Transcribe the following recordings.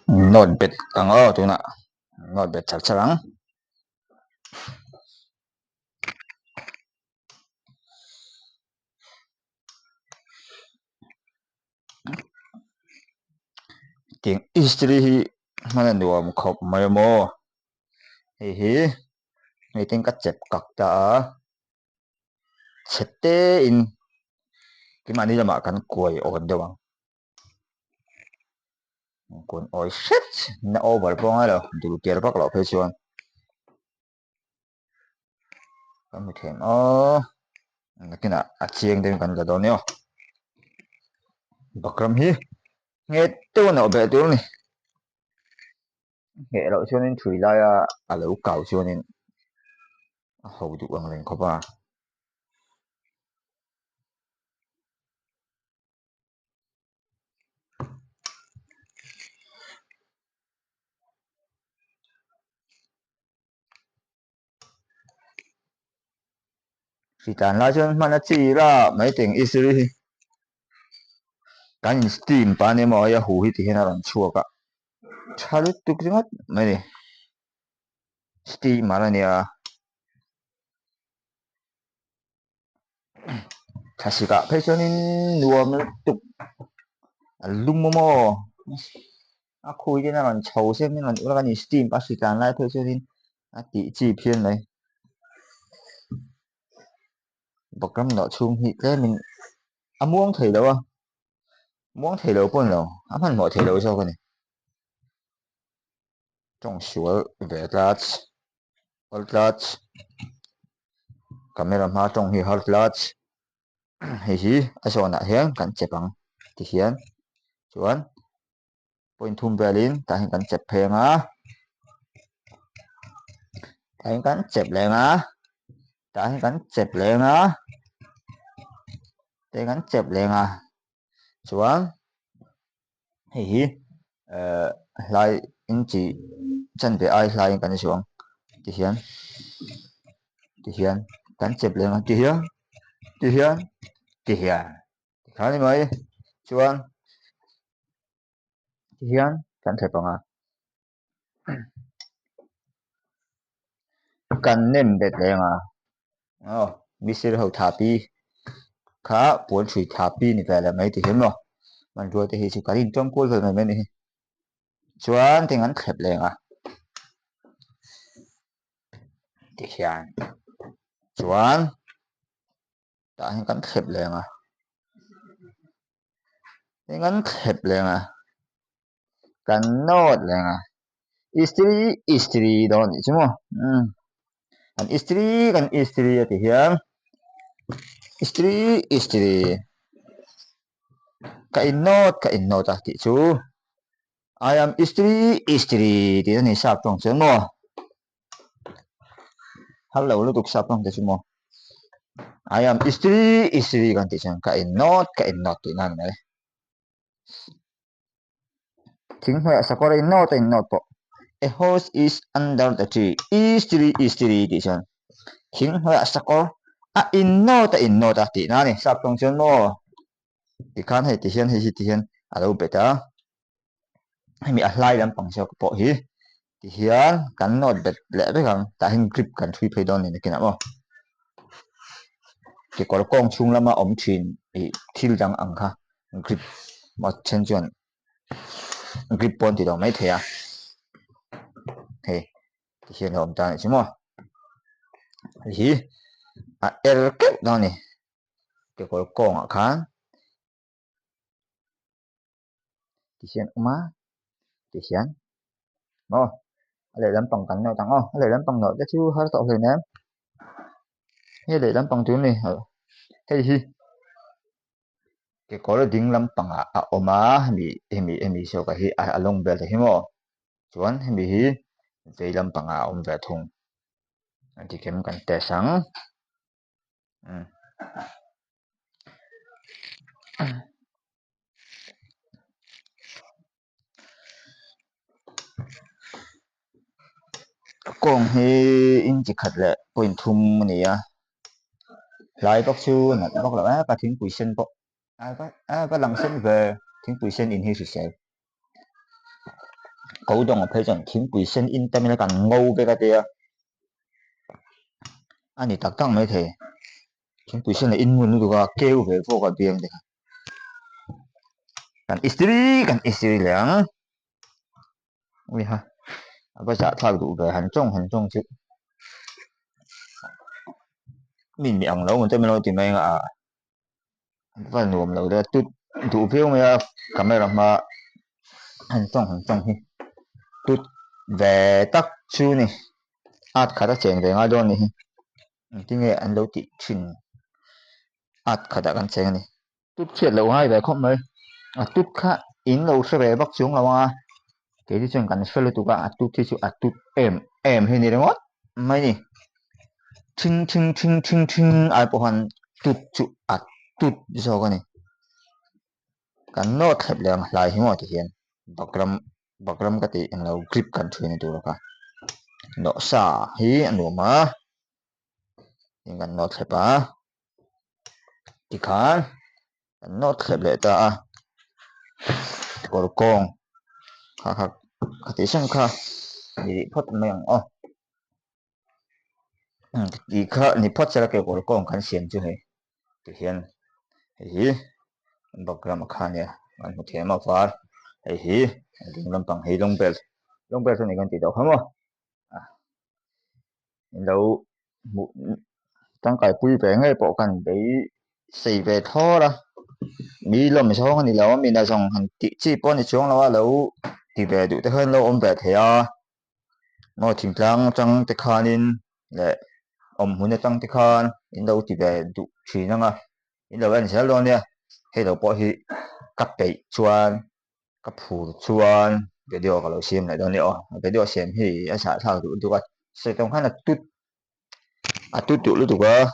not bad ang tuna not bad sarang ting istri hi mana nuam khop mai mo hi meeting ka chep kak ta chete in ki mani lama kan koi on dewang kun oi shit na over po nga lo du tier bak lo phe chuan kan mi them nakina a chiang den kan ga do neo bakram hi nge tu na be tu ni nge lo chuan in thui lai a lo kau chuan in ho du ang len kho ba si tan lai chuan mana chi ra mai ting istri hi kan steam pa ne mo ya hu hi ti hena ran chua ka chalu tuk ringat mai ni steam mara nia thasika phe chuan in nuam tuk lung mo mo a khui te na ran chho sem ni ran ura kan steam pa si tan lai phe chuan in a ti chi phian mai bakram no chung hi tle min amuang thei lo muang thei lo pon lo aman mo thei lo so ka ni trong sual ve tlach hol tlach camera ma trong hi hol tlach hi a so na hian kan chepang ti hian chuan point thum velin ta hin kan chep phenga ta hin kan chep lenga ta hin kan chep lenga te kan chep lenga chuan hi lai in chi chan ve ai lai kan chuang ti hian kan chep lenga ti hian khani mai chuan ti hian kan chepanga kan nem bet lenga misir ho thapi kha pon thui thapi ni vela mai ti hian lo man ro te hi chu karin trong kol vel mai ni chuan ting an khlep lenga ti hian chuan ta hin kan khlep lenga ting an khlep lenga kan not lenga istri don ni chumo kan istri ti hian istri ka in not ti chu I am istri ti ni sap tong chen mo hello lu tuk sap tong te chu mo I am istri kan ti chen ka in not ti nan ne thing hoi sakora in not po a horse is under the tree istri ti chen thing hoi sakor in not ti na ni sap tong chen mo ti khan he ti hian ti hian alo beta mi a hlai lam pang chok po hi ti hian kan not bet le be kang ta hin grip kan thui phei don ni kina mo ke kor kong chung lama om thin i thil dang ang kha grip mo chen chuan grip pon ti do mai thea he ti hian om ta chi mo hi a er ke do ni ke kor kong a khan ti hian uma ti hian mo le lam pang kan no tang le lam pang no te chu har to hle nem he le lam pang tu ni he hi ke kor ding lam pang a oma mi so ka hi a long bel hi mo chuan mi hi vei lam pang a om ve thung anti kem kan te sang kong hi in chi khat le point thum ni lai bak chu na bak la ka thing pui sen po ka lang sen ve thing pui sen in hi si se cấu đồng phê chẳng thím quỷ sen in tâm là càng ngâu về cái tia anh thì tắc tăng mấy thế thím quỷ sen là in muốn được kêu về vô cái biếng thì càng istri lắm ui ha bây giờ thay đủ về hành trong chứ mình miệng lâu mình tới mình nói thì mình và nuông lâu đó tút đủ phiếu mà camera mà hành trong hi tút về tắc chu này khá là chèn về ngay đó này tiếng nghe anh lâu tị chừng khá là gần chèn này tút chuyện lâu hai về không mấy tút khá in lâu sẽ về bắc xuống là cái gì chẳng cần phải tụ cả tút thì tút em hay này đúng không mấy nè chinh ai bảo hắn tút chu tút sao cái này kan no thep leng lai hi mo ti hian bakram ka ti ang lo grip kan thuin tu ka no sa hi anu ma kan no thep a ti khan kan no thep le ta kor kong kha ka ti sang kha ni phot meng ti kha ni phot sara ke kor kong kan siam chu he ti hian hi bakram kha ne an mu the ma far hi ding lam pang hi long bel ni kan ti do hamo đâu tăng cái quy về ngay bộ cần để xì về thô đó mi làm sao anh đi lâu mình là dùng hàng chỉ bọn đi xuống là lâu thì về đủ hơn lâu ông về thế à mà thỉnh thoảng trong cái khan in để ông muốn trong cái khan in đâu thì về đủ chỉ năng à in đâu anh sẽ luôn nha hay đâu bỏ hi cắt bể chuan cắt phủ chuan cái điều cái lâu xem lại đó nữa cái điều xem thì anh sẽ thao đủ đủ cái sẽ trong khả là tút tụ lu tụ ka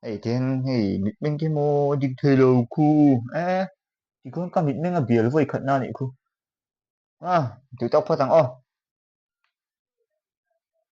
ai thiên hey mit meng ke mo dik thei lo khu ti kon ka mit meng a bial voi khat na ni khu tụ tóc phá thằng